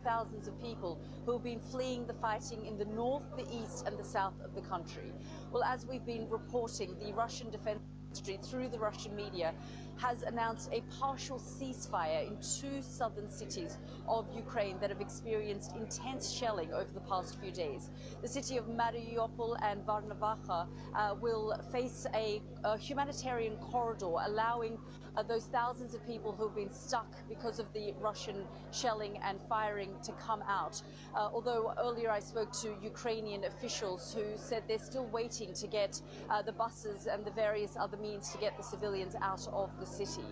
thousands of people who have been fleeing the fighting in the north, the east and the south of the country. Well, as we've been reporting, the Russian Defense Ministry through the Russian media has announced a partial ceasefire in two southern cities of Ukraine that have experienced intense shelling over the past few days. The city of Mariupol and Varnavacha will face a humanitarian corridor allowing those thousands of people who have been stuck because of the Russian shelling and firing to come out. Although earlier I spoke to Ukrainian officials who said they're still waiting to get the buses and the various other means to get the civilians out of the city.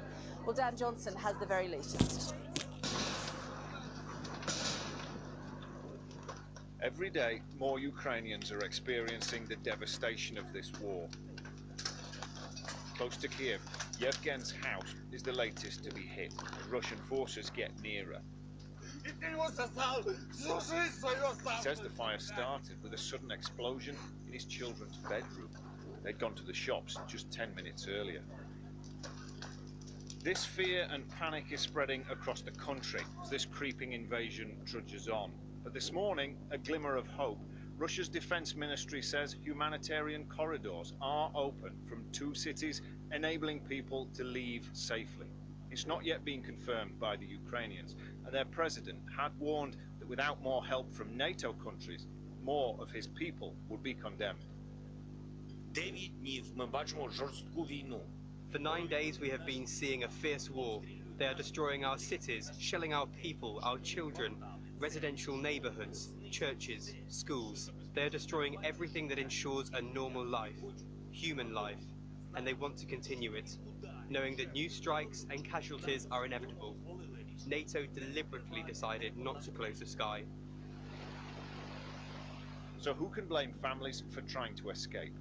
Well, Dan Johnson has the very latest. Every day, more Ukrainians are experiencing the devastation of this war. Close to Kiev, Yevgen's house is the latest to be hit as Russian forces get nearer. He says the fire started with a sudden explosion in his children's bedroom. They'd gone to the shops just 10 minutes earlier. This fear and panic is spreading across the country as this creeping invasion trudges on. But this morning, a glimmer of hope. Russia's defense ministry says humanitarian corridors are open from two cities, enabling people to leave safely. It's not yet been confirmed by the Ukrainians, and their president had warned that without more help from NATO countries, more of his people would be condemned. For 9 days we have been seeing a fierce war. They are destroying our cities, shelling our people, our children, residential neighborhoods, churches, schools. They are destroying everything that ensures a normal life, human life, and they want to continue it, knowing that new strikes and casualties are inevitable. NATO deliberately decided not to close the sky. So who can blame families for trying to escape?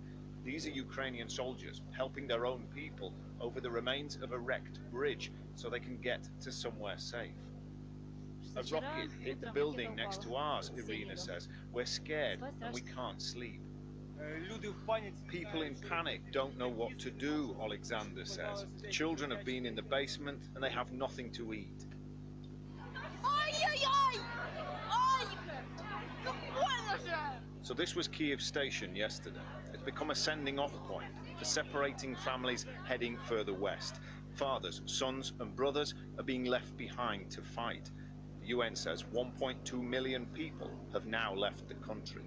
These are Ukrainian soldiers helping their own people over the remains of a wrecked bridge so they can get to somewhere safe. A rocket hit the building next to ours, Irina says. We're scared and we can't sleep. People in panic don't know what to do, Alexander says. Children have been in the basement and they have nothing to eat. So this was Kiev Station yesterday. It's become a sending-off point for separating families heading further west. Fathers, sons and brothers are being left behind to fight. The UN says 1.2 million people have now left the country.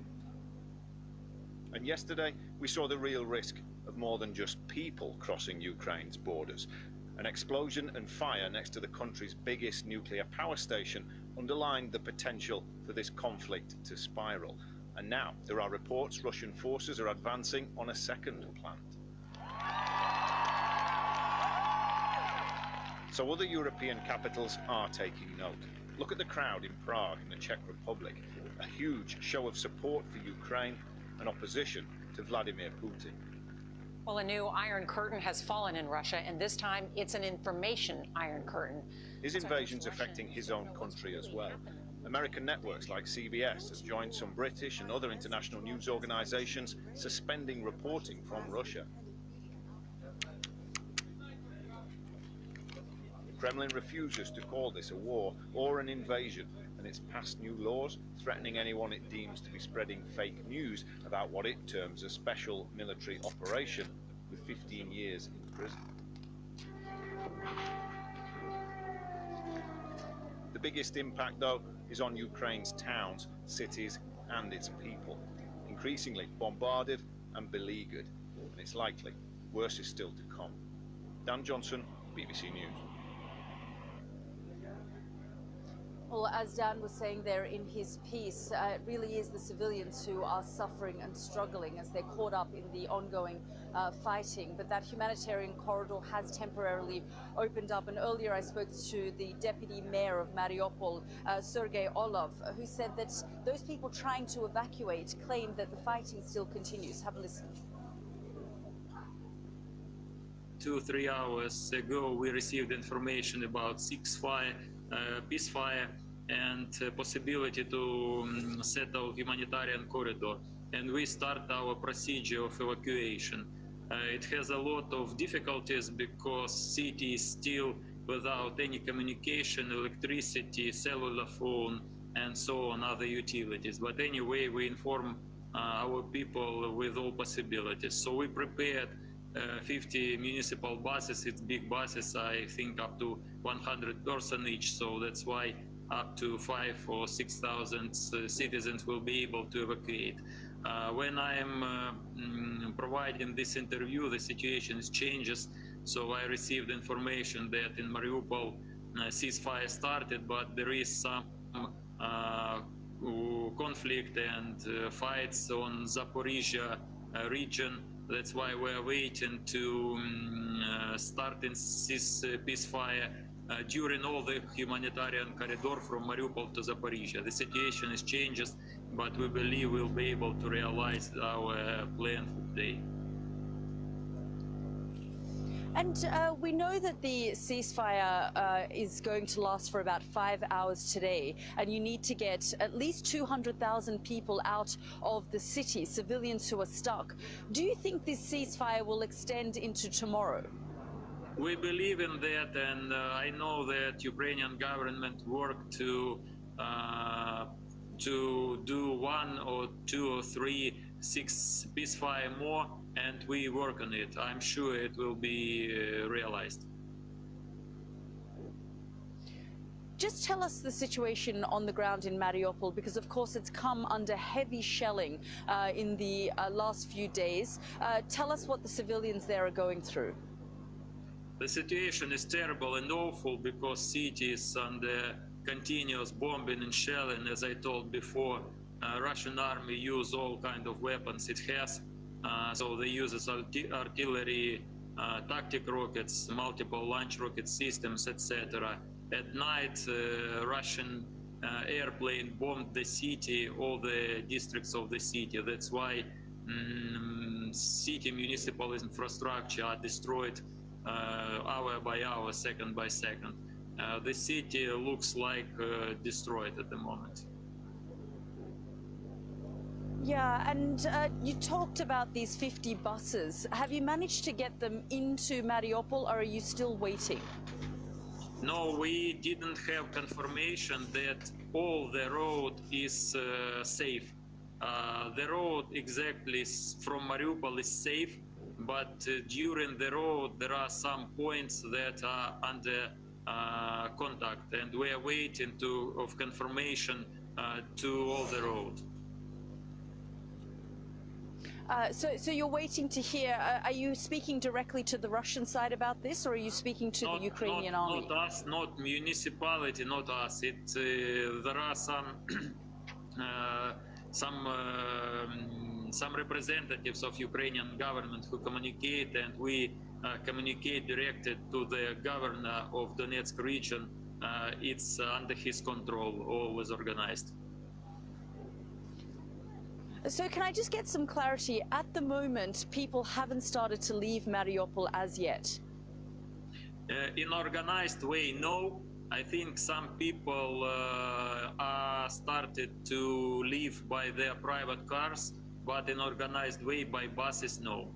And yesterday, we saw the real risk of more than just people crossing Ukraine's borders. An explosion and fire next to the country's biggest nuclear power station underlined the potential for this conflict to spiral. And now there are reports Russian forces are advancing on a second plant. So other European capitals are taking note. Look at the crowd in Prague in the Czech Republic. A huge show of support for Ukraine and opposition to Vladimir Putin. Well, a new Iron Curtain has fallen in Russia, and this time it's an information Iron Curtain. His invasion's affecting his own country as well. American networks like CBS has joined some British and other international news organizations suspending reporting from Russia. The Kremlin refuses to call this a war or an invasion, and it's passed new laws threatening anyone it deems to be spreading fake news about what it terms a special military operation with 15 years in prison. The biggest impact, though, is on Ukraine's towns, cities, and its people, increasingly bombarded and beleaguered, and it's likely worse is still to come. Dan Johnson, BBC News. Well, as Dan was saying there in his piece, it really is the civilians who are suffering and struggling as they're caught up in the ongoing fighting. But that humanitarian corridor has temporarily opened up. And earlier I spoke to the deputy mayor of Mariupol, Sergei Orlov, who said that those people trying to evacuate claim that the fighting still continues. Have a listen. 2 or 3 hours ago, we received information about ceasefire and possibility to settle humanitarian corridor, and we start our procedure of evacuation. It has a lot of difficulties because city is still without any communication, electricity, cellular phone, and so on, other utilities. But anyway, we inform our people with all possibilities. So we prepared 50 municipal buses. It's big buses, I think up to 100 person each. So that's why up to 5,000 or 6,000 citizens will be able to evacuate. When I'm providing this interview, the situation changes. So I received information that in Mariupol ceasefire started, but there is some conflict and fights on Zaporizhia region. That's why we are waiting to start in ceasefire during all the humanitarian corridor from Mariupol to Zaporizhia. The situation is changes, but we believe we'll be able to realize our plan for today. And we know that the ceasefire is going to last for about 5 hours today, and you need to get at least 200,000 people out of the city, civilians who are stuck. Do you think this ceasefire will extend into tomorrow? We believe in that, and I know that Ukrainian government worked to do 1 or 2 or 3, 6 ceasefire more, and we work on it. I'm sure it will be realized. Just tell us the situation on the ground in Mariupol, because of course it's come under heavy shelling in the last few days. Tell us what the civilians there are going through. The situation is terrible and awful because city is under continuous bombing and shelling. As I told before, Russian army use all kind of weapons it has. So they use artillery, tactic rockets, multiple launch rocket systems, etc. At night, Russian airplane bombed the city, all the districts of the city. That's why city municipal infrastructure are destroyed hour by hour, second by second. The city looks like destroyed at the moment. Yeah, and you talked about these 50 buses. Have you managed to get them into Mariupol, or are you still waiting? No, we didn't have confirmation that all the road is safe. The road exactly from Mariupol is safe, but during the road there are some points that are under contact, and we are waiting of confirmation to all the road. So you're waiting to hear, are you speaking directly to the Russian side about this, or are you speaking to the Ukrainian army? Not us, not municipality, not us. There are some representatives of Ukrainian government who communicate, and we communicate directly to the governor of Donetsk region. It's under his control, always organized. So can I just get some clarity? At the moment, people haven't started to leave Mariupol as yet. In organized way, no. I think some people are started to leave by their private cars, but in organized way by buses, no.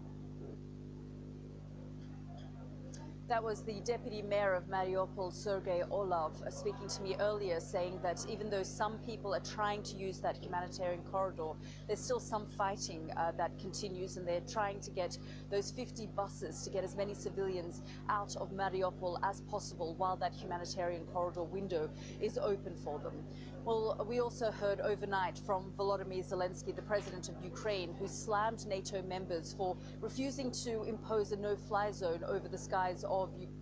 That was the deputy mayor of Mariupol, Sergei Orlov, speaking to me earlier, saying that even though some people are trying to use that humanitarian corridor, there's still some fighting that continues, and they're trying to get those 50 buses to get as many civilians out of Mariupol as possible while that humanitarian corridor window is open for them. Well, we also heard overnight from Volodymyr Zelensky, the president of Ukraine, who slammed NATO members for refusing to impose a no-fly zone over the skies of Ukraine.